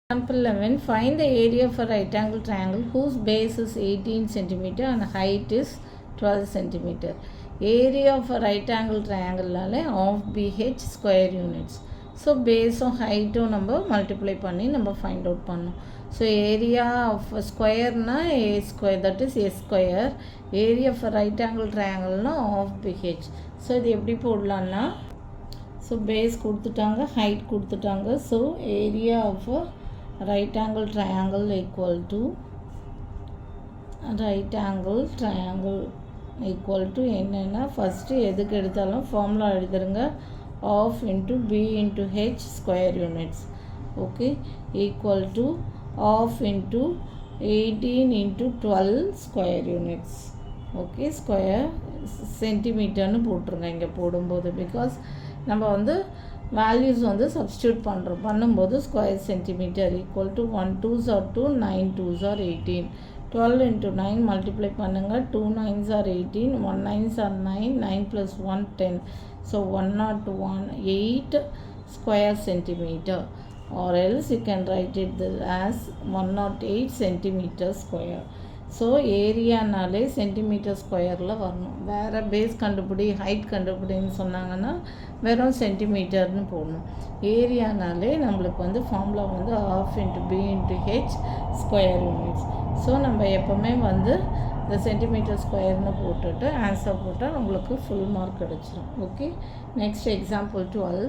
Example 11. Find the area of a right angle triangle whose base is 18 cm and height is 12 cm. Area of a right angle triangle of BH square units. So base or height number multiply panni number find out pannu. So area of a square na a square, that is a square. Area of a right angle triangle na of BH. So இது எப்படி போடலாம்னா, so base கொடுத்துட்டாங்க, height கொடுத்துட்டாங்க. So area of a right angle triangle equal to என்னன்னா first எதுக்கு எடுத்தாலும் formula எழுதுருங்க. Half into B into H square units, okay, equal to half into 18 into 12 square units, okay. Square சென்டிமீட்டர்னு போட்டுருங்க இங்கே போடும்போது, பிகாஸ் நம்ம வேல்யூஸ் சப்ஸ்டியூட் பண்ணும்போது square centimetre equal to 1 2s are 2, 9 2s are 18, 12 into 9 multiply பண்ணுங்கள். 2 9s are 18, 1 9s are 9, 9 plus 1 10, so 108 square centimeter, or else you can write it as 108 centimeter square. So ஏரியானாலே centimetre ஸ்கொயரில் வரணும். வேறு base கண்டுபிடி height கண்டுபிடின்னு சொன்னாங்கன்னா வெறும் சென்டிமீட்டர்னு போடணும். ஏரியானாலே நம்மளுக்கு formula half into B into H square units. So நம்ம எப்போவுமே இந்த சென்டிமீட்டர் ஸ்கொயர்னு போட்டுட்டு ஆன்சர் போட்டால் உங்களுக்கு ஃபுல் மார்க் கிடச்சிரும். Okay, next example 12.